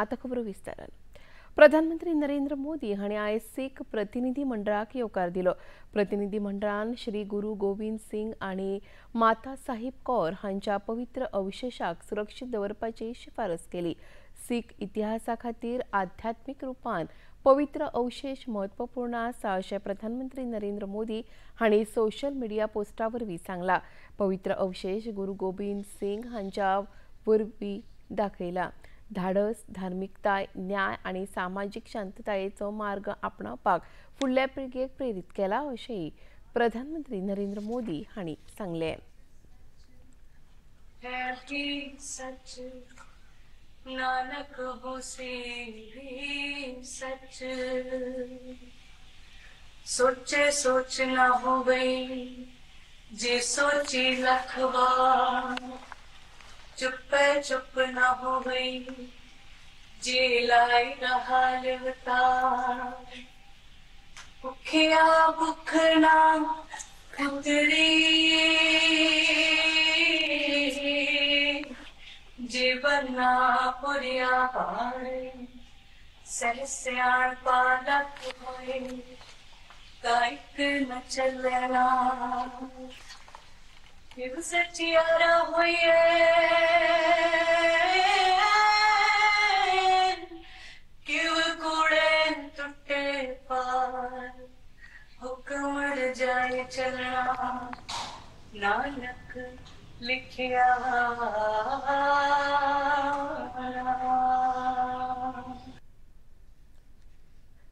आता खबर विस्तारान। प्रधानमंत्री नरेंद्र मोदी हांणी आयज सीख प्रतिनिधी मंडळाक येवकार दिलो। प्रतिनिधी मंडळान श्री गुरु गोविंद सिंग आनी माता साहिब कौर हांच्या पवित्र अवशेषाक सुरक्षीत दवरपाची शिफारस केली। सीख इतिहासा खातीर आध्यात्मिक रुपान पवित्र अवशेष महत्वपूर्ण आसा अशें प्रधानमंत्री नरेंद्र मोदी हांणी सोशल मिडिया पोस्टा वरवीं सांगला। पवित्र अवशेष गुरु गोविंद सिंग हांच्या वरवीं दाखयला। धाडस, धार्मिकताय, न्याय आनी सामाजीक शांततायेचो मार्ग आपणावपाक फुडल्या पिळगेक प्रेरीत केला अशेंय प्रधानमंत्री नरेंद्र मोदी हांणी सांगलें। नानक होसे भी सच, सोचे सोच ना हो गई जे सोची लखवा, चुप चुप ना हो गई जे लाई रहा लेवता, भूखिया भूखना खुदरी जीवना पुरिया सहस्याण पालक होए काइक न चलना, फिर सचियारा होए क्यों कूड़े टूटे पार, हुक्म जाए चलना नानक लिखिया।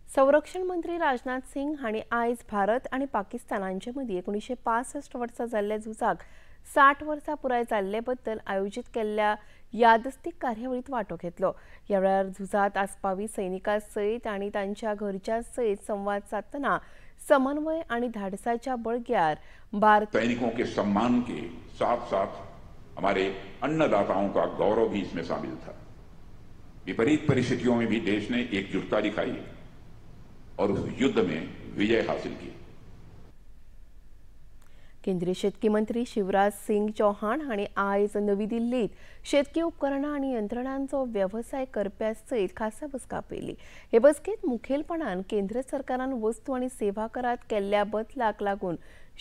संरक्षण मंत्री राजनाथ सिंग हांणी आयज भारत आनी पाकिस्तानांचे मदीं 1965 वर्सा जाल्ल्या झुजाक 60 वर्सां पुराय जाल्ले बद्दल आयोजीत केल्ल्या यादस्तीक कार्यावळींत वांटो घेतलो। ह्या वेळार झुजांत आसपावी सैनिकां सयत आनी तांच्या घरच्यां सयत संवाद साधतना समन्वय आनी धाडसाच्या बळग्यार सैनिकों के सम्मान के साथ साथ हमारे अन्नदाताओं का गौरव भी इसमें शामिल था। विपरीत परिस्थितियों में भी देश ने एकजुटता दिखाई और उस युद्ध में विजय हासिल की। केंद्रीय शेतकी मंत्री शिवराज सिंग चौहान हांणी आयज नवी दिल्लीत शेतकी उपकरणां आनी यंत्रणांचो वेवसाय करप्यां सयत खासा बसका आपयली। हे बसकेंत मुखेलपणान केंद्र सरकारान वस्तू आनी सेवा करांत केल्ल्या बदलाक लागून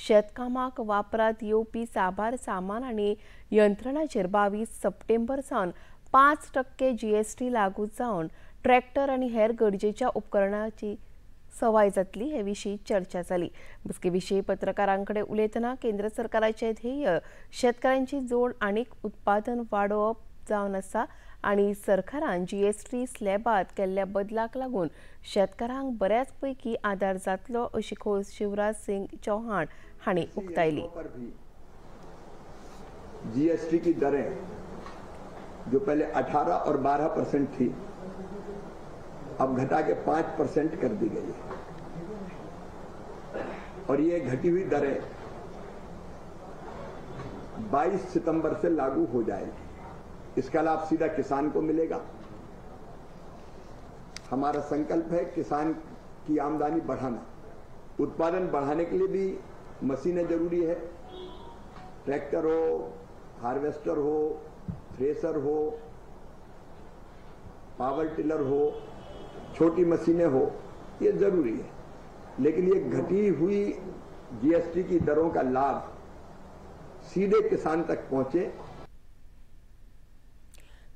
शेतकामाक वापरांत येवपी साबार सामान आनी यंत्रणांचेर 22 सप्टेंबर सावन 5% GST लागू जावन ट्रॅक्टर आनी हेर गरजेच्या उपकरणांची सवाय जातली हे विशीं चर्चा जाली। बसके विशीं पत्रकारांकडे उलयतना केंद्र सरकाराचे ध्येय शेतकारांची जोड आनीक उत्पादन वाडोवप जावन आसा आनी सरकारान GST स्लॅबांत केल्ल्या बदलाक लागून शेतकारांक बऱ्याच पैकी आदार जातलो अशी खोस शिवराज सिंग चौहान हांणी उक्तायली। GST की दरें जो पहले 18 और 12% थी, अब घटा के 5% कर दी गई है और ये घटी हुई दरें 22 सितंबर से लागू हो जाएगी। इसका लाभ सीधा किसान को मिलेगा। हमारा संकल्प है किसान की आमदनी बढ़ाना। उत्पादन बढ़ाने के लिए भी मशीनें जरूरी है। ट्रैक्टर हो, हार्वेस्टर हो, थ्रेसर हो, पावर टिलर हो, छोटी मशीनें हो, ये जरूरी है। लेकिन ये घटी हुई GST की दरों का लाभ सीधे किसान तक पहुंचे।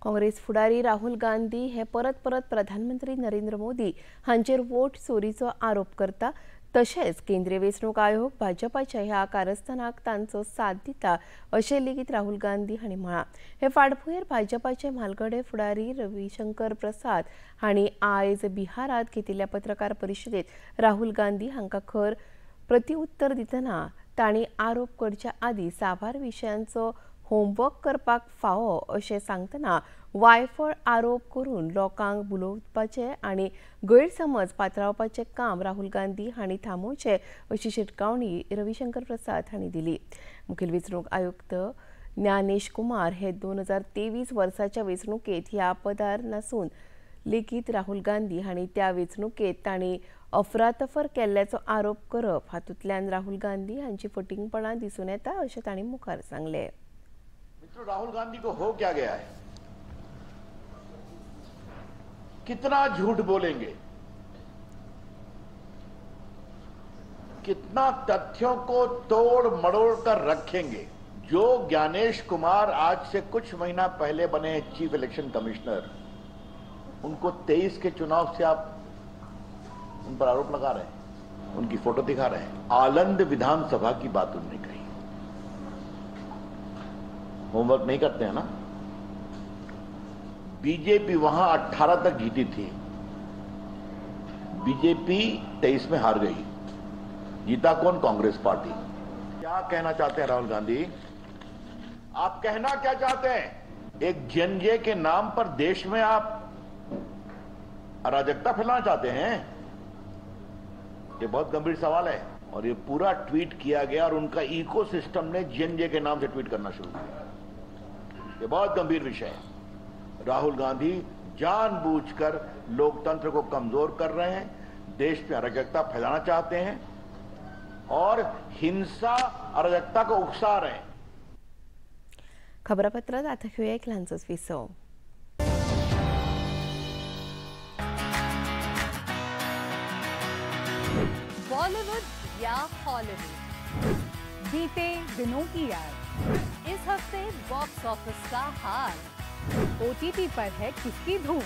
काँग्रेस फुडारी राहुल गांधी हे परत परत प्रधानमंत्री नरेंद्र मोदी हांचेर वोट चोरीचो आरोप करता। तशेंच केंद्रीय वेंचणूक आयोग भाजपाच्या ह्या कारस्थानाक तांचो साथ दिता अशें लेगीत राहुल गांधी हांणी म्हळां। हे फाटभुंयेर भाजपाचे म्हालगडे फुडारी रविशंकर प्रसाद हांणी आयज बिहारांत घेतिल्ल्या पत्रकार परिशदेंत राहुल गांधी हांकां खर प्रत्युत्तर दितना तांणी आरोप करच्या आदीं साबार विशयांचो होमवर्क करपाक फावो अशें सांगतना वायफळ आरोप करून लोकांक भुलोवपाचें आनी गैरसमज पातळावपाचें काम राहुल गांधी हांणी थांबोवचें अशी शिटकावणी रविशंकर प्रसाद हांणी दिली। मुखेल वेंचणूक आयुक्त ज्ञानेश कुमार हे 2023 वर्साच्या वेंचणुकेंत ह्या पदार नासून लेगीत राहुल गांधी हांणी त्या वेंचणुकेंत तांणी अफरातफर केल्ल्याचो आरोप करप हातूंतल्यान राहुल गांधी हांची फटिंगपणां दिसून येता अशें तांणी मुखार सांगलें। राहुल गांधी को हो क्या गया है? कितना झूठ बोलेंगे, कितना तथ्यों को तोड़ मड़ोड़ कर रखेंगे। जो ज्ञानेश कुमार आज से कुछ महीना पहले बने चीफ इलेक्शन कमिश्नर, उनको 23 के चुनाव से आप उन पर आरोप लगा रहे हैं, उनकी फोटो दिखा रहे हैं। आलंद विधानसभा की बात उन्होंने कही। होमवर्क नहीं करते हैं ना। बीजेपी वहां 18 तक जीती थी, बीजेपी 23 में हार गई। जीता कौन? कांग्रेस पार्टी। क्या कहना चाहते हैं राहुल गांधी? आप कहना क्या चाहते हैं? एक जेएनजे के नाम पर देश में आप अराजकता फैलाना चाहते हैं? ये बहुत गंभीर सवाल है। और ये पूरा ट्वीट किया गया और उनका इकोसिस्टम ने जेएनजे के नाम से ट्वीट करना शुरू किया। ये बहुत गंभीर विषय है। राहुल गांधी जानबूझकर लोकतंत्र को कमजोर कर रहे हैं, देश में अराजकता फैलाना चाहते हैं और हिंसा अराजकता को उकसा रहे हैं। खबरापत्रात आता घेऊया एक लहानसंच विसव. बॉलीवुड या हॉलीवुड, बीते दिनों की याद, इस हफ्ते बॉक्स ऑफिस का हाल, ओटीटी पर है किसकी धूम,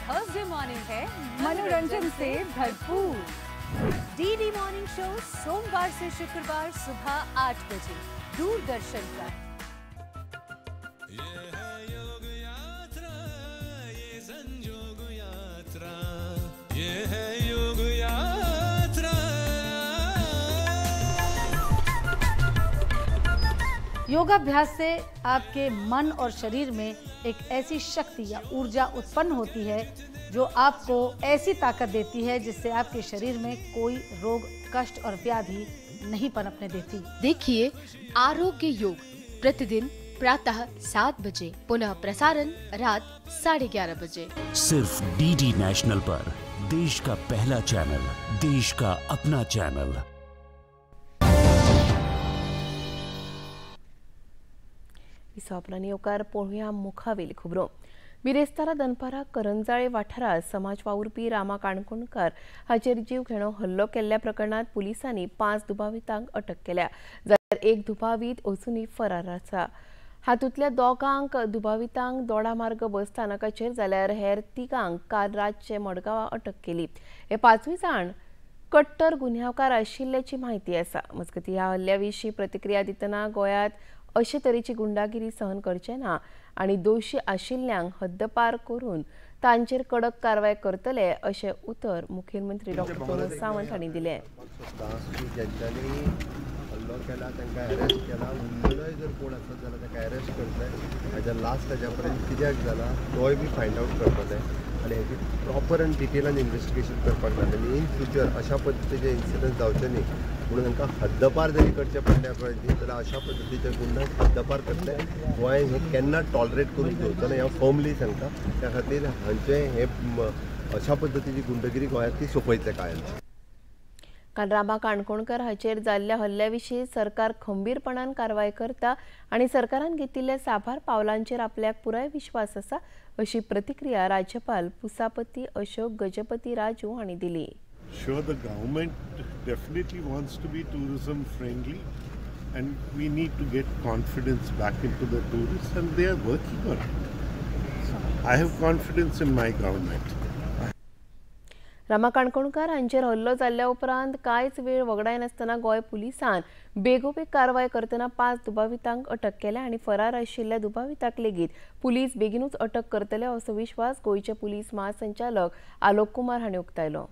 थर्सडे मॉर्निंग है मनोरंजन से भरपूर। डीडी मॉर्निंग शो सोमवार से शुक्रवार सुबह 8 बजे दूरदर्शन पर। ये है योग यात्रा, ये संयोग यात्रा, ये है योग यात्रा। योगाभ्यास से आपके मन और शरीर में एक ऐसी शक्ति या ऊर्जा उत्पन्न होती है जो आपको ऐसी ताकत देती है जिससे आपके शरीर में कोई रोग, कष्ट और व्याधि नहीं पनपने देती। देखिए आरोग्य योग प्रतिदिन प्रातः 7 बजे, पुनः प्रसारण रात 11:30 बजे, सिर्फ डीडी नेशनल पर। देश का पहला चैनल, देश का अपना चैनल। इसापरांनी येवकार पळोवया मुखावेली खबरो. बिरेस्तारा दनपारा करंजाळे वाठारात समाज वावुरपी रामा काणकोणकार हाचेर जीव घेणो हल्लो केल्ल्या प्रकरणात पुलिसांनी 5 दुबावितांक अटक केल्या, जाल्यार एक दुबावीत अजूनय फरार आसा. हातूंतल्या दोगांक दुबावितांक दोडामार्ग बस स्थानकाचेर जाल्यार हेर 3 काल रातचे मडगांवां अटक केली. हे 5वी जाण कट्टर गुन्यांवकार आशिल्ल्याची माहिती आसा. मजगतीं ह्या हल्ल्याविशीं प्रतिक्रिया दितना गोंयांत अशे तरेची गुंडागिरी सहन करचे ना आनी दोशी आशिल्ल्यांक हद्दपार करून तांचेर कडक कारवाय करतले अशें उतर मुखेलमंत्री डॉ. प्रमोद सावंत हांणी दिलें. हल्लो केला तांकां अरेस्ट केला, उरलोय जर कोण आसत जाल्यार ताका अरेस्ट करतले. हाज्या लास्ट हाज्या पर्यंत कित्याक जाला तोय बी फायंड आवट करतले आनी हेची प्रॉपर आनी डिटेलान इन्वेस्टिगेशन करपाक जाय. आनी इन फ्युचर अशा पद्दतीचे इन्सिडंट जावचे न्ही म्हणून तांकां हद्दपार जरी करचे पडल्या पळय जाल्यार अशा पद्दतीचे गुन्यांक हद्दपार करतले. गोंयान हे केन्ना टॉलरेट करून घेवचो ना, हांव फर्मली सांगता. त्या खातीर हांचे हे अशा पद्दतीची गुंडगिरी गोंयांत ती सोंपयतले कायम. काल रामा काणकोणकार हाचेर जाल्ल्या हल्ल्याविशीं सरकार खंबीरपणान कारवाय करता आनी सरकारान घेतिल्ल्या साबार पावलांचेर आपल्याक पुराय विश्वास आसा अशी प्रतिक्रिया राज्यपाल पुसापती अशोक गजपती राजू हांणी दिली. Sure, the government definitely wants to be tourism friendly and we need to get confidence back into the tourists and they are working on it. I have confidence in my government. Rama Kankonkar हांचेर हल्लो जाल्ल्या उपरांत कांयच वेळ वगडाय नासतना गोंय पुलिसान बेगोबेग कारवाय करतना 5 दुबावितांक अटक केल्या आनी फरार आशिल्ल्या दुबावितांक लेगीत पुलीस बेगीनूच अटक करतले असो विश्वास गोंयचे पुलीस महासंचालक आलोक कुमार हांणी उक्तायलो.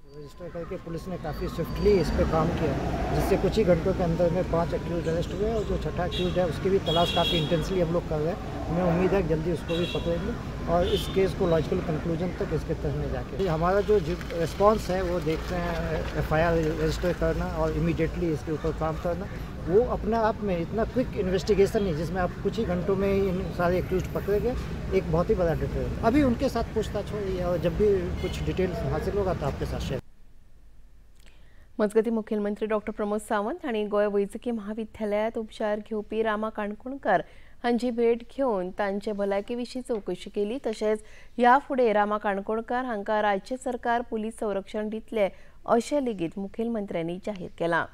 रजिस्टर करके पुलिस ने काफ़ी स्विफ्टली इस पर काम किया, जिससे कुछ ही घंटों के अंदर में 5 एक्यूज अरेस्ट हुए और जो 6ठा एक्यूज है उसकी भी तलाश काफ़ी इंटेंसली हम लोग कर रहे हैं. हमें उम्मीद है कि जल्दी उसको भी पकड़ेंगे और इस केस को लॉजिकल कंक्लूजन तक इसके तक में जाके हमारा जो रिस्पॉन्स है वो देखते हैं FIR रजिस्टर करना और इमीडिएटली इसके ऊपर काम करना. वो अपने आप में इतना क्विक इन्वेस्टिगेशन नहीं जिसमें आप कुछ ही घंटों में इन सारे एक्यूज पकड़े गए, एक बहुत ही बड़ा डिटेल. अभी उनके साथ पूछताछ हो रही है और जब भी कुछ डिटेल्स हासिल होगा तो आपके साथ शेयर. मजगती मुखेलमंत्री डॉ. प्रमोद सावंत हांणी गोंय वैजकी महाविद्यालयात उपचार घेवपी रामा काणकोणकार हांची भेट घेवन तांचे भलायके चौकशी केली। तशेंच ह्या फुडें रामा काणकोणकार हांकां राज्य सरकार पुलीस संरक्षण दितले अशें लेगीत मुखेलमंत्र्यांनी जाहीर केलां।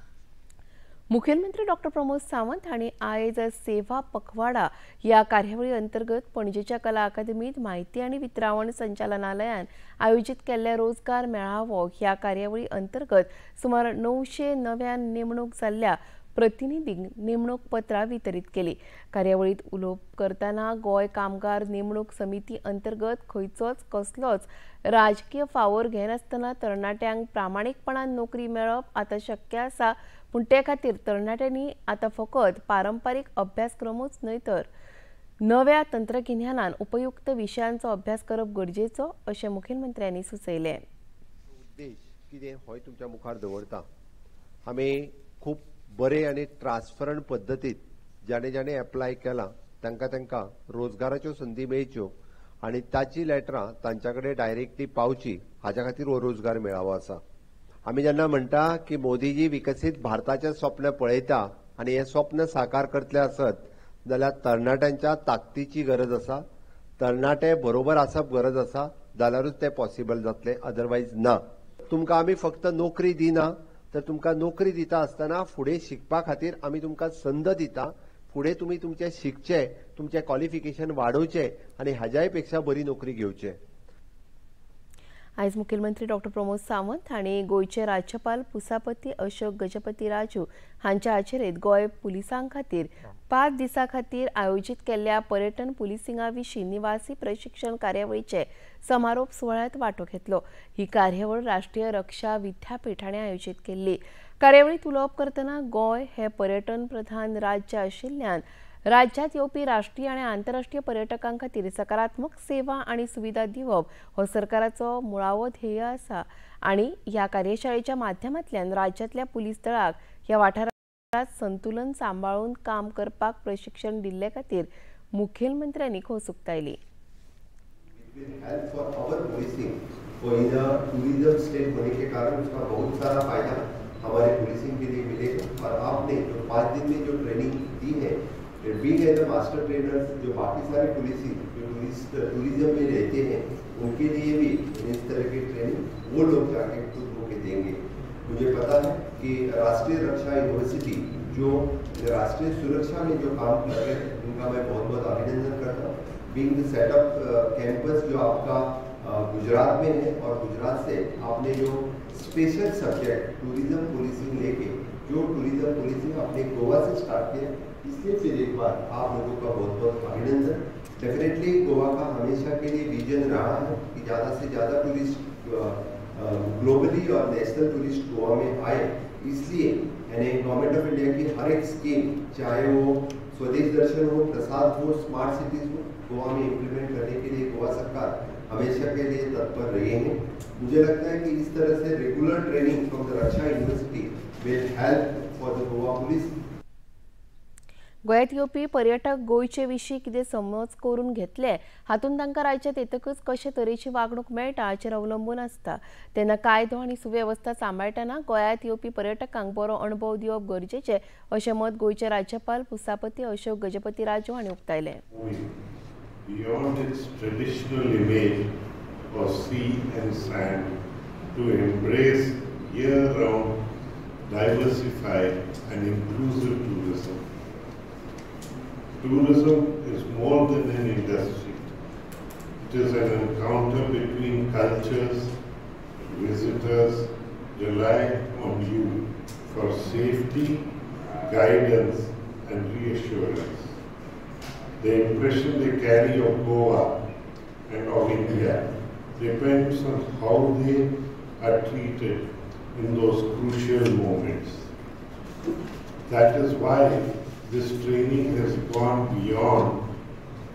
मुखेलमंत्री डॉ. प्रमोद सावंत हांणी आयज सेवा पखवाडा ह्या कार्यावळी अंतर्गत पणजेच्या कला अकादमीत म्हायती आनी वितरावण संचालनालयान आयोजीत केल्ल्या रोजगार मेळावो ह्या कार्यावळी अंतर्गत सुमार 900 नव्यान नेमणूक जाल्ल्या प्रतिनिधींक नेमणूक पत्रां वितरीत केली। कार्यावळीत उलोवप करतना गोंय कामगार नेमणूक समिती अंतर्गत खंयचोच कसलोच राजकीय फावोर घेनासतना तरणाट्यांक प्रामाणीकपणान नोकरी मेळप आतां शक्य आसा, पूण ते खातीर तरणाट्यांनी आतां फकत पारंपारीक अभ्यासक्रमूच न्हय तर नव्या तंत्रगिन्यानान उपयुक्त विशयांचो अभ्यास करप गरजेचो अशें मुखेलमंत्र्यांनी सुचयलें। उद्देश कितें होय तुमच्या मुखार दवरता। आमी खूब बरे आनी ट्रान्सपरंट पद्दतीत जाणे एप्लाय केला तांकां रोजगाराच्यो संधी मेळच्यो आनी ताची लेटरां तांच्या कडेन डायरेक्टली पावची हाच्या खातीर हो रोजगार मेळावो आसा। आमी जेन्ना म्हणटा की मोदीजी विकसीत भारताचें स्वप्न पळयता आनी हें स्वप्न साकार करतले आसत जाल्यार तरणाट्यांच्या ताकदीची गरज आसा, तरणाटे बरोबर आसप गरज आसा, जाल्यारूच तें पॉसिबल जातलें, अदरवायज ना। तुमकां आमी फक्त नोकरी दिना तर तुमकां नोकरी दिता आसतना फुडें शिकपा खातीर आमी तुमकां संद दिता, फुडें तुमी तुमचें शिकचें, तुमचें क्वॉलिफिकेशन वाडोवचें आनी हाज्याय पेक्षा बरी नोकरी घेवचें। आयज मुखेलमंत्री डॉ. प्रमोद सावंत हांणी गोंयचे राज्यपाल पुसापती अशोक गजपती राजू हांच्या आचेरेंत गोंय पुलिसां खातीर 5 दिसां खातीर आयोजीत केल्ल्या पर्यटन पुलिसिंगा विशीं निवासी प्रशिक्षण कार्यावळीचे समारोप सुवाळ्यांत वांटो घेतलो। ही कार्यावळ राष्ट्रीय रक्षा विद्यापीठ हांणी आयोजीत केल्ली। कार्यावळीत उलोवप करतना गोंय हें पर्यटन प्रधान राज्य आशिल्ल्यान राज्यांत येवपी राष्ट्रीय आनी आंतरराष्ट्रीय पर्यटकां खातीर सकारात्मक सेवा आनी सुविधा दिवप हो सरकाराचो मुळावो ध्येय आसा आनी ह्या कार्यशाळेच्या माध्यमांतल्यान राज्यांतल्या पुलीस दळाक ह्या वाठारांत संतुलन सांबाळून काम करपाक प्रशिक्षण दिल्ले खातीर मुखेलमंत्र्यांनी खोस उक्तायली। हमारे पुलिसिंग के लिए मिलेगा और आपने जो 5 दिन में जो ट्रेनिंग दी है, being as a master trainer, जो बाकी सारे पुलिसिंग जो टूरिज्म में रहते हैं उनके लिए भी इस तरह की ट्रेनिंग वो लोग जाके खुद होके देंगे। मुझे पता है कि राष्ट्रीय रक्षा यूनिवर्सिटी जो राष्ट्रीय सुरक्षा में जो काम कर रहे हैं उनका मैं बहुत बहुत अभिनंदन करता हूँ। बीइंग द सेटअप कैंपस जो आपका गुजरात में है और गुजरात से आपने जो स्पेशल सब्जेक्ट टूरिज्म पुलिसिंग लेके जो टूरिज्म पुलिसिंग अपने गोवा से स्टार्ट किया, इसलिए फिर एक बार आप लोगों का बहुत बहुत अभिनंदन। डेफिनेटली गोवा का हमेशा के लिए विजन रहा है कि ज़्यादा से ज़्यादा टूरिस्ट ग्लोबली और नेशनल टूरिस्ट गोवा में आए, इसलिए यानी गवर्नमेंट ऑफ इंडिया की हर एक स्कीम, चाहे वो स्वदेश दर्शन हो, प्रसाद हो, स्मार्ट सिटीज हो, गोवा में इम्प्लीमेंट करने के लिए गोवा सरकार हमेशा के लिए तत्पर रही है। मुझे लगता है कि इस तरह से regular training from the Raksha university will help for the Goa police. गोंयांत येवपी पर्यटक गोंयचे विशीं कितें समज करून घेतले हातूंत तांकां राज्यांत येतकच कशे तरेची वागणूक मेळटा हाचेर अवलंबून आसता। तेन्ना कायदो आनी सुवेवस्था सांबाळटना गोंयांत येवपी पर्यटकांक बरो अणभव दिवप गरजेचें अशें मत गोंयचे राज्यपाल पुसापती अशोक गजपती राजू हांणी उक्तायलें। Beyond its traditional image of sea and sand, to embrace year-round, diversified and inclusive tourism. Tourism is more than an industry. It is an encounter between cultures. Visitors rely on you for safety, guidance and reassurance. The impression they carry of Goa and of India depends on how they are treated in those crucial moments. That is why this training has gone beyond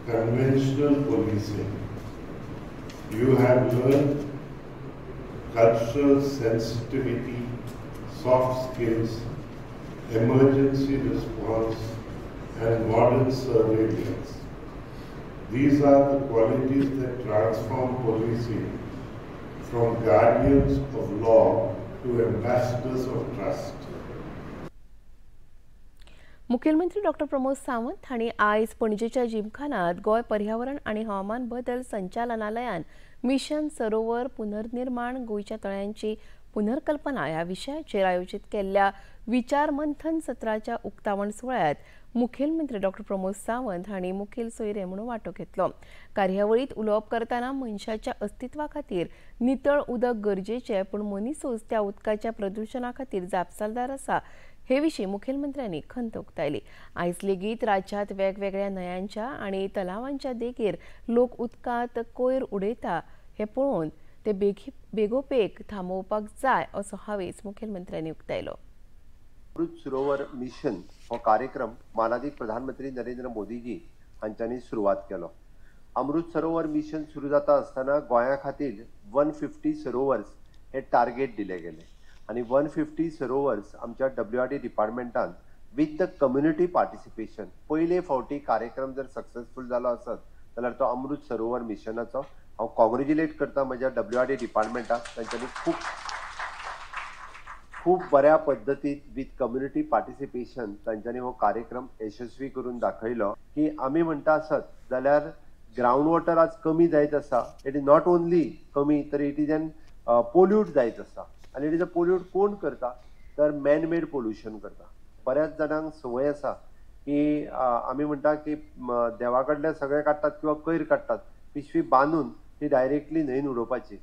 conventional policing. You have learned cultural sensitivity, soft skills, emergency response, and modern surveillance. These are the qualities that transform policing from guardians of law to ambassadors of trust. मुखेलमंत्री doctor Pramod Sawant हांणी आयज पणजेच्या जिमखानात गोय पर्यावरण आनी हवामान बदल संचालनालयान मिशन सरोवर पुनर्निर्माण गोयच्या तळ्यांची पुनर्कल्पना ह्या विशयाचेर आयोजीत केल्ल्या विचार मंथन सत्राच्या उक्तावण सुवाळ्यात मुखेलमंत्री डॉक्टर प्रमोद सावंत हांणी मुखेल सोयरे म्हणून वांटो घेतलो। कार्यावळीत उलोवप करतना मनशाच्या अस्तित्वा खातीर नितळ उदक गरजेचें, पूण मनीसूच त्या उदकाच्या प्रदूषणा खातीर जापसालदार आसा हे विशीं मुखेलमंत्र्यांनी खंत उक्तायली। आयज लेगीत राज्यांत वेगवेगळ्या न्हंयांच्या आनी तलावांच्या देगेर लोक उदकांत कोयर उडयता हें पळोवन ते बेगोबेग थांबोवपाक जाय असो हावेस मुखेलमंत्र्यांनी उक्तायलो। अमृत सरोवर मिशन हो कार्यक्रम माननीय प्रधानमंत्री नरेंद्र मोदीजी हांच्यांनी सुरवात केलो। अमृत सरोवर मिशन सुरू जाता आसतना गोंया खातीर 150 सरोवर्स हे टार्गेट दिले गेले आणि 150 सरोवर्स आमच्या WRD डिपार्टमेंटान विथ द कम्युनिटी पार्टिसिपेशन पयले फावटी कार्यक्रम जर सक्सेसफुल जालो आसत जाल्यार तो अमृत सरोवर मिशनाचो हांव कॉंग्रेच्युलेट करता म्हज्या WRD डिपार्टमेंटाक। तांच्यांनी खूप बऱ्या पद्धतीत विथ कम्युनिटी पार्टिसिपेशन तांच्यांनी हो कार्यक्रम यशस्वी करून दाखयलो की आमी म्हणटा आसत जाल्यार ग्राउंड वॉटर आज कमी जायत आसा। इट इज नॉट ओनली कमी तर इट इज एन पोल्यूट जायत आसा आनी इट इज अ पोल्यूट कोण करता तर मॅन मेड पोल्युशन करता। बऱ्याच जाणांक संवय आसा की आमी म्हणटा की देवा कडले सगळे काडटात किंवा कोयर काडटात पिशवी बांदून ती डायरेक्टली न्हंयेन उडोवपाची।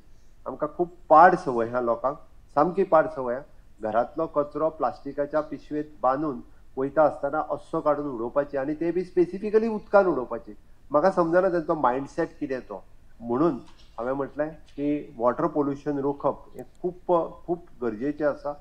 आमकां खूप पाड संवय ह्या लोकांक, सामकी पाड संवय। घरातलो कचरो प्लास्टिकाच्या पिशवेत बांदून वयता आसतना अस्सो काडून उडोवपाची आणि ते बी स्पेसिफिकली उदकान उडोवपाची। म्हाका समजना तांचो मायंडसेट कितें तो। म्हणून हांवें म्हटलें की वॉटर पोल्युशन रोखप हें खूप गरजेचें आसा।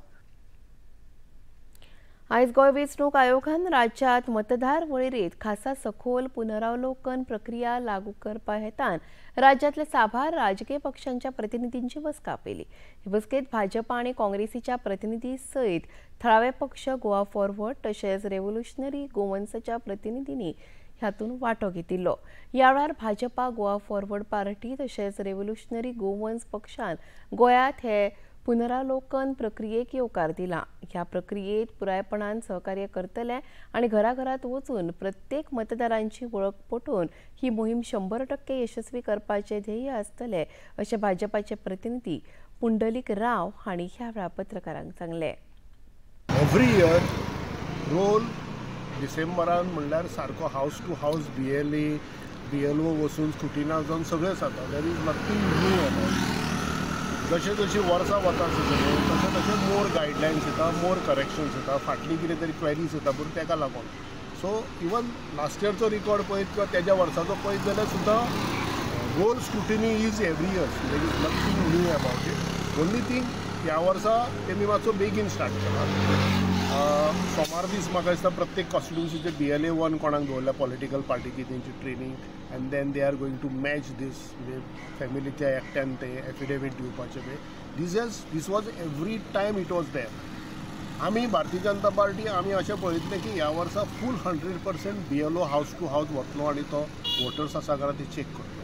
आयज गोंय वेंचणूक आयोगान राज्यांत मतदार वळेरेंत खासा सखोल पुनरावलोकन प्रक्रिया लागू करपा हेतान राज्यांतले साबार राजकीय पक्षांच्या प्रतिनिधींची बसका आपयली। हे बसकेत भाजपा आनी काँग्रेसीच्या प्रतिनिधी सयत थळावे पक्ष गोवा फॉरवर्ड तशेंच रेव्होल्युशनरी गोवन्सच्या प्रतिनिधींनी ह्यातून वांटो घेतिल्लो। ह्या वेळार भाजपा, गोवा फॉरवर्ड पार्टी तशेंच रेव्होल्युशनरी गोवन्स पक्षान गोंयांत हे पुनरावलोकन प्रक्रियेक येवकार दिला। ह्या प्रक्रियेत पुरायपणान सहकार्य करतले आणि घराघरात वचून प्रत्येक मतदारांची वळख पटोवन ही मोहीम 100% यशस्वी करपाचे ध्येय आसतले अशें भाजपाचे प्रतिनिधी पुंडलीक राव हांणी ह्या वेळार पत्रकारांक सांगले। एव्हरी इयर रोल डिसेंबरान म्हणल्यार सारको हाऊस टू हाऊस BLO वचून स्क्रुटिनाय जावन सगळें जाता। देर इज नथींग न्यू अबाउट। जशें जशी वर्सां वता तशें मोर गायडलायन्स येता, मोर करेक्शन्स येता, फाटली कितें तरी क्वेरीज येता पूण तेका लागून सो इवन लास्ट इयरचो रिकॉर्ड पळयत किंवा तेज्या वर्साचो पळयत जाल्यार सुद्दां roll scrutiny is every year. There is nothing new about it. Only thing ह्या वर्सा तेमी मातसो बेगीन स्टार्ट केला। सोमार दीस म्हाका दिसता प्रत्येक कॉन्स्टिट्युन्सीचे BLA 1 कोणाक दवरल्या पॉलिटिकल पार्टीची तेंची training and then they are going to match these फॅमिलीच्या एकट्यान ते एफिडेवीट दिवपाचे पळय। This was every time it was there. आमी भारतीय जनता पार्टी आमी अशें पळयतलें की ह्या वर्सा फूल 100% BLO हाऊस टू हाऊस वतलो आनी तो वोटर्स आसा काय ते चेक करतलो।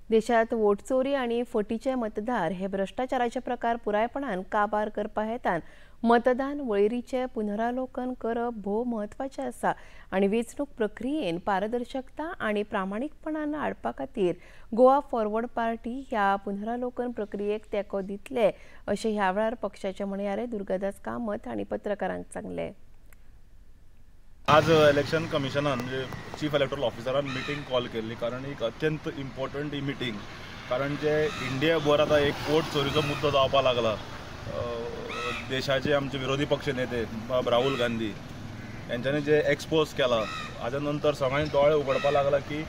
देशात वोट चोरी आणि फटीचे मतदार हे भ्रष्टाचाराचे प्रकार पुरायपणान काबार करपा हेतान मतदान वळेरीचे पुनरावलोकन करप भोव म्हत्वाचें आसा आणि वेंचणूक प्रक्रियेन पारदर्शकता आणि प्रामाणिकपणान हाडपा खातीर गोवा फॉरवर्ड पार्टी ह्या पुनरावलोकन प्रक्रियेक तेंको दितले अशें ह्या वेळार पक्षाचे म्हणयारे दुर्गादास कामत हांणी पत्रकारांक सांगले। आज इलेक्शन कमिशनान म्हणजे चीफ इलेक्टोरल ऑफिसरान मिटींग कॉल केल्ली कारण एक अत्यंत इम्पॉर्टंट ही मिटींग कारण जे इंडिया भर आता एक वोट चोरीचो मुद्दो जावपाक लागला। देशाचे आमचे विरोधी पक्ष नेते राहुल गांधी यांच्यानी जे एक्सपोज केला हाच्या नंतर सगळ्यांनी दोळे उगडपाक लागला की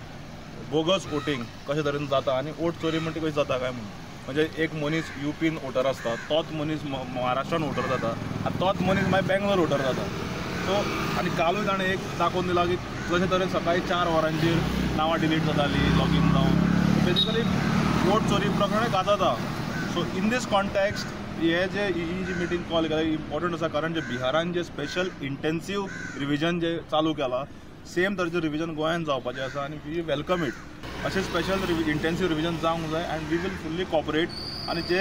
बोगस वोटिंग कशे तरेन जाता आणि वोट चोरी म्हणटा कशी जाता काय म्हणजे एक मनीस UPन वोटर आसता तोच मनीस महाराष्ट्रान वोटर जाता आनी तोच मनीस मागीर बेंगलोर वोटर जाता। सो आनी कालूय ताणें एक दाखोवन दिला की कशे तरेन सकाळी 4 वरांचेर नांवां डिलीट जातालीं लॉगीन जावन बेसिकली वोट चोरी प्रकरण गाजता। सो इन दीस कॉन्टेक्स्ट हे जे ही जी मिटींग कॉल केला इम्पॉर्टंट आसा कारण जे बिहारान जे स्पेशल इंटेन्सीव रिविजन जे चालू केला सेम तरेचें रिविजन गोंयांत जावपाचें आसा आनी वी वेलकम इट। अशें स्पेशल इंटेन्सीव रिविजन जावंक जाय and we will fully cooperate. आनी जे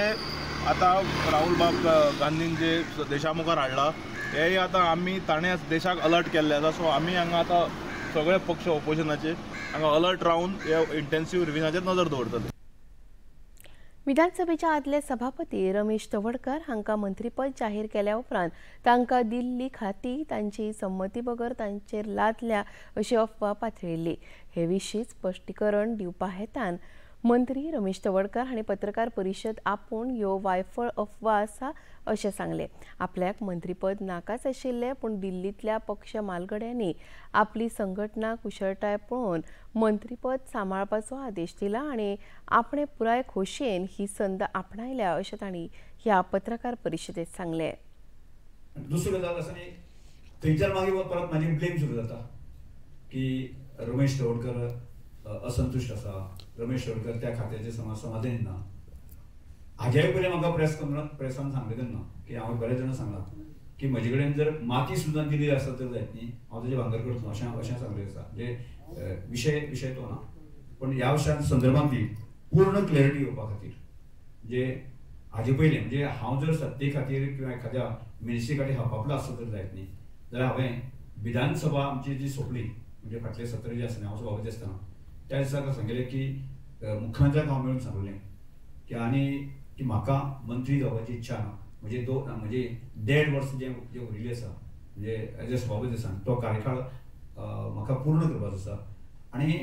आतां राहुल बाब गांधीन जे देशा मुखार हाडला हेय आतां आमी ताणें देशाक अलर्ट केल्ले आसा. सो आमी हांगा आतां सगळे पक्ष ऑपोजिशनाचे हांगा अलर्ट रावन हे इंटेन्सिव्ह रिव्हिजनाचेर नजर दवरतले. विधानसभेच्या आदले सभापती रमेश तवडकर हांकां मंत्रीपद जाहीर केल्या उपरांत तांकां दिल्ली खातीं तांची संमती बगर तांचेर लादल्या अशी अफवा पातळिल्ली. हे विशीं स्पश्टीकरण दिवपा हेतान मंत्री रमेश तवडकर हांणी पत्रकार परिशद आपूण ह्यो वायफळ अफवा आसा अशें सांगलें. आपल्याक मंत्रीपद नाकाच आशिल्लें, पूण दिल्लींतल्या पक्ष मालगड्यांनी आपली संघटना कुशळटाय पळोवन मंत्रीपद सांबाळपाचो आदेश दिला आनी आपणे पुराय खोशयेन ही संद आपणायल्या अशें तांणी ह्या पत्रकार परिशदेंत सांगलें. दुसरी गजाल आसा न्ही, थंयच्यान मागीर परत म्हाजी ब्लेम सुरू जाता की रमेश तवडकर असंतुश्ट आसा, रमेश तवडकर त्या खात्याचे समाधानी ना. हाजेय पयलीं म्हाका प्रेसान सांगलें तेन्ना की हांवें बरेच जाणां सांगलां की म्हजे कडेन जर माती सुद्दां दिली आसा तर जायत न्ही, हांव तेजे भांगर करतलो अशें सांगलें आसा. म्हणजे विशय तो ना, पण ह्या विशया संदर्भांतली पूर्ण क्लॅरिटी येवपा खातीर म्हणजे हाजे पयलीं म्हणजे हांव जर सत्ते खातीर किंवा एखाद्या मिनिस्ट्री खातीर हावपापलो आसत तर जायत न्ही, जाल्यार हांवें विधानसभा आमची जी सोंपली म्हणजे फाटले सत्र जे आसलें हांव सभापती आसतना त्या दिसाक सांगलें की मुख्यमंत्र्याक हांव मेळून सांगलें की आनी की म्हाका मंत्री जावपाची इच्छा ना. म्हणजे 1.5 वर्स जे उरिल्ली आसा म्हणजे एज अ सभापती आसा तो कार्यकाळ म्हाका पूर्ण करपाचो आसा. आनी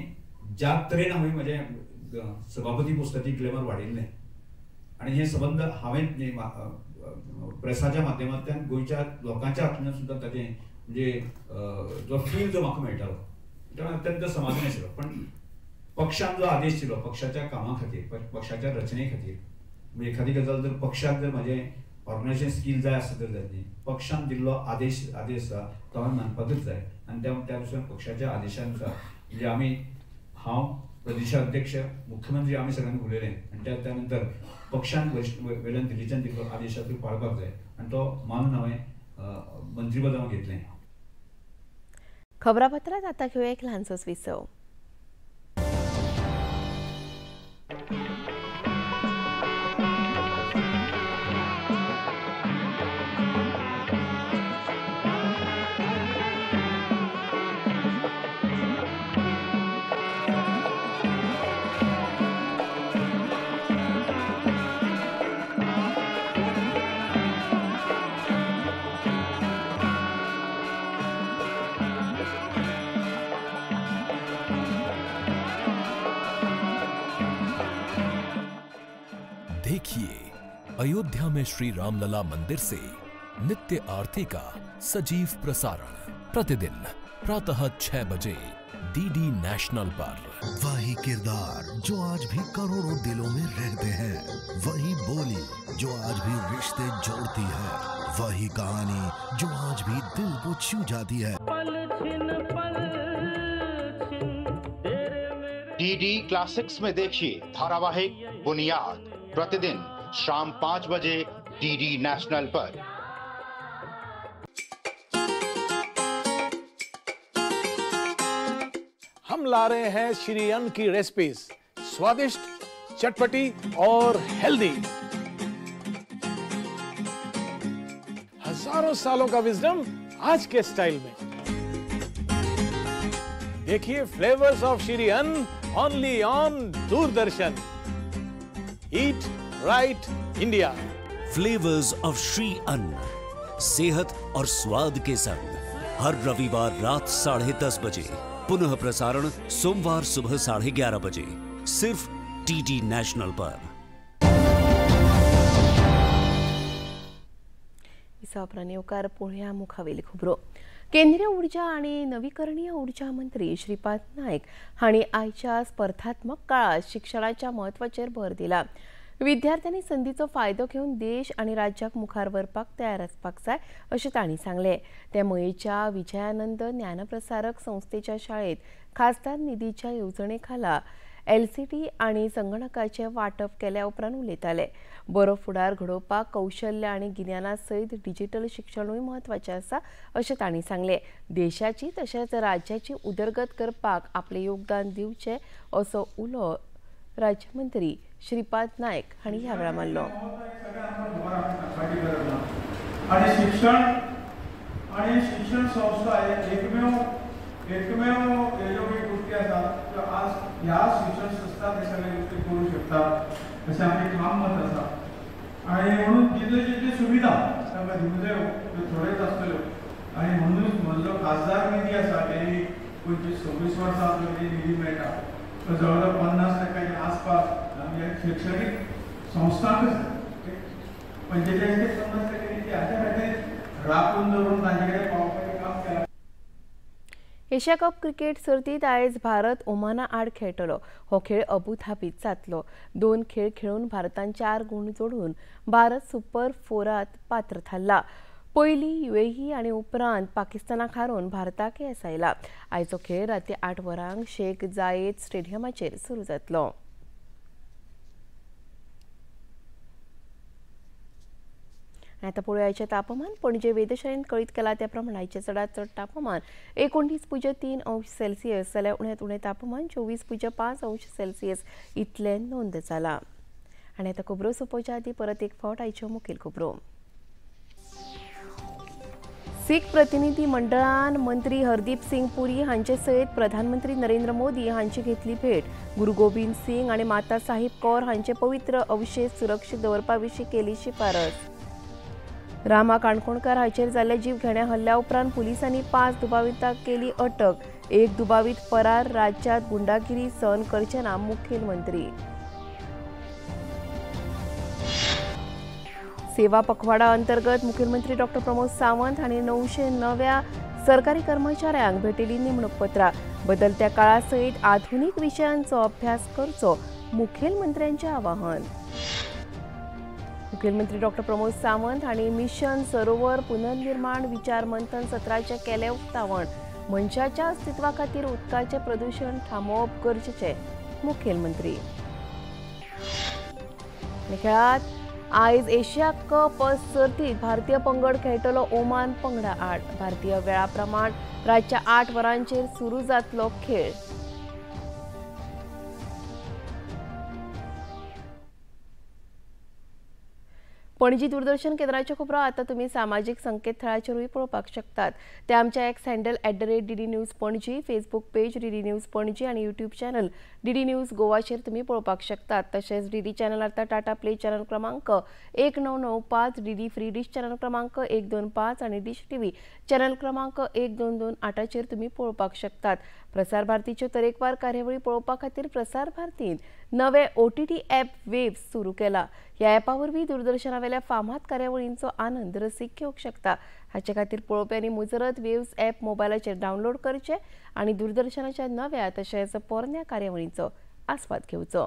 ज्या तरेन हांवें म्हजें सभापती पोस्टाची ग्लॅमर वाडयल्लें आनी हे संबंद हांवें प्रेसाच्या माध्यमांतल्यान गोंयच्या लोकांच्या हातूंतल्यान सुद्दां ताचें म्हणजे जो फील जो म्हाका मेळटालो तो अत्यंत समाधानी आशिल्लो. पण पक्षान जो आदेश दिलो पक्षाच्या कामा खातीर पक्षाच्या रचने खातीर म्हणजे एखादी गजाल जर पक्षाक जर म्हाजें ऑर्गनायझेशन स्कील जाय आसत तर जाय न्ही, पक्षान दिल्लो आदेश आसा तो हांवें मानपाकच जाय. आनी त्या दुसऱ्या पक्षाच्या आदेशानुसार म्हणजे हांव प्रदेशाध्यक्ष मुख्यमंत्री आमी सगळ्यांनी उलयलें आनी त्या नंतर पक्षान वयल्यान दिल्लीच्यान दिल्लो आदेश तो पाळपाक जाय आनी तो मानून हांवें मंत्रीपद हांव घेतलें. खबरापत्रांत आतां घेवया एक ल्हानसो विसव. देखिए अयोध्या में श्री रामलला मंदिर से नित्य आरती का सजीव प्रसारण प्रतिदिन प्रातः 6 बजे डीडी नेशनल पर। वही किरदार जो आज भी करोड़ों दिलों में रहते हैं, वही बोली जो आज भी रिश्ते जोड़ती है, वही कहानी जो आज भी दिल को छू जाती है। डीडी क्लासिक्स में देखिए धारावाहिक बुनियाद प्रतिदिन शाम 5 बजे डीडी नेशनल पर। हम ला रहे हैं श्री अन्न की रेसिपीज, स्वादिष्ट, चटपटी और हेल्दी। हजारों सालों का विजडम आज के स्टाइल में। देखिए फ्लेवर्स ऑफ श्री अन्न only on Doordarshan. Eat right India. Flavours of Shri अन्न, सेहत और स्वाद के संग हर रविवार रात 10:30 बजे, पुनः प्रसारण सोमवार सुबह 11:30 बजे, सिर्फ डीडी नेशनल पर। उपरांत येवकार पळोवया मुखावेली खबरो। केंद्रीय उर्जा आणि नवीकरणीय उर्जा मंत्री श्रीपाद नायक हांणी आयच्या स्पर्धात्मक काळात शिक्षणाच्या म्हत्वाचेर भर दिला। विद्यार्थ्यांनी संधीचो फायदो घेवन देश आणि राज्याक मुखार व्हरपाक तयार आसपाक जाय अशें तांणी सांगलें। ते मयेच्या विजयानंद ज्ञानप्रसारक संस्थेच्या शाळेत खासदार निधीच्या येवजणे खाला LCD आणि संगणकाचे वाटप केल्या उपरांत उलयताले। बरो फुडार घडोवपाक कौशल्य आणि गिन्याना सयत डिजिटल शिक्षणूय म्हत्वाचें आसा अशें तांणी सांगलें। देशाची तशेंच राज्याची उदरगत करपाक आपले योगदान दिवचें असो उलो राज्यमंत्री श्रीपाद नायक हांणी ह्या वेळार मारलो। आणि शिक्षण आणि शिक्षण संस्था एकमेव ह्यो एक गोष्टी आसा त्यो आज ह्या शिक्षण संस्था ते सगळे गोष्टी करू शकतात अशें आमचें ठाम मत आसा. आणि म्हणून जितले सुविधा तांकां दिवंक जायो त्यो थोड्योच आसतल्यो. आणि म्हणून म्हजो खासदार निधी आसा तेणी 25-26 वर्सां निधी मेळटा तो जवळ 50% आसपास आमच्या शैक्षणिक संस्थांक 45 ते 50% निधी हाच्या खातीर राखून दवरून तांचे कडेन पावपाचें काम केलां. एशिया कप क्रिकेट सर्तीत आयज भारत ओमाना आड खेळटलो. हो खेळ अबुधाबीत जातलो. 2 खेळ खेळून भारतान 4 गुण जोडून भारत सुपर 4त पात्र थारला. पयली UAE आनी उपरांत पाकिस्तानाक हारोवन भारताक येस आयला. आयचो खेळ रातीं 8 वरांक शेख जायेद स्टेडियमाचेर सुरू जातलो. आता पळोवया आयचें तापमान. पणजे वेधशाळेन कळीत केला त्या प्रमाण आयचें चडांत चड तापमान 29.3 अंश सेल्सियस जाल्यार उण्यांत उणें तापमान 24.5 अंश सेल्सियस इतलें नोंद जाला. आनी आतां खबरो सोंपोवच्या आदीं परत एक फावट आयच्यो मुखेल खबरो. सीख प्रतिनिधी मंडळान मंत्री हरदीप सिंग पुरी हांचे सयत प्रधानमंत्री नरेंद्र मोदी हांची घेतली भेट. गुरू गोबिंद सिंग आनी माता साहिब कौर हांचे पवित्र अवशेश सुरक्षीत दवरपा विशीं केली शिफारस. रामा काणकोणकार हाचेर जाल्ल्या जीवघेण्या हल्ल्या उपरांत पुलिसांनी 5 दुबावितांक केली अटक. एक दुबावीत फरार. राज्यांत गुंडागिरी सहन करचे ना मुखेलमंत्री. सेवा पखवाडा अंतर्गत मुखेलमंत्री डॉ. प्रमोद सावंत हांणी 900 नव्या सरकारी कर्मचाऱ्यांक भेटयली नेमणूक पत्रां. बदलत्या काळा सयत आधुनीक विशयांचो अभ्यास करचो मुखेलमंत्र्यांचें आवाहन. मुखेलमंत्री डॉ. प्रमोद सावंत हांणी मिशन सरोवर पुनर्निर्माण विचार मंथन सत्राचें केलें उक्तावण. मनशाच्या अस्तित्वा खातीर उदकाचें प्रदूषण थांबोवप गरजेचें मुखेलमंत्री. खेळांत आयज एशिया कप सर्तीत भारतीय पंगड खेळटलो ओमान पंगडा आड. भारतीय वेळा प्रमाण रातच्या 8 वरांचेर सुरू जातलो खेळ. पणजी दूरदर्शन केंद्राच्यो खबरो आतां तुमी सामाजीक संकेतथळाचेरूय पळोवपाक शकतात. ते आमच्या x handle @DD news Panaji, Facebook page DD news Panaji आनी यूट्यूब चॅनल DD न्यूज गोवाचेर तुमी पळोवपाक शकतात. तशेंच DD चॅनल आतां टाटा प्ले चॅनल क्रमांक 1995, DD फ्री डिश चॅनल क्रमांक 125 आनी डिश TV चॅनल क्रमांक 1228चेर तुमी पळोवपाक शकतात. प्रसार भारतीच्यो तरेकवार कार्यावळी पळोवपा खातीर प्रसार भारतीन नवे OTT ॲप वेव्स सुरू केला. ह्या ॲपा वरवीं दूरदर्शना वेल्या फामाद कार्यावळींचो आनंद रसीक घेवंक शकता. हाचे खातीर पळोवप्यांनी मुजरत वेव्स ॲप मोबायलाचेर डावनलोड करचें आनी दूरदर्शनाच्या नव्या तशेंच पोरन्या कार्यावळींचो आस्वाद घेवचो.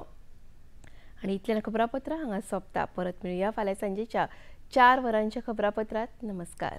आनी इतल्यान खबरापत्रां हांगा सोंपता. परत मेळुया फाल्यां सांजेच्या 4 वरांच्या खबरापत्रांत. नमस्कार.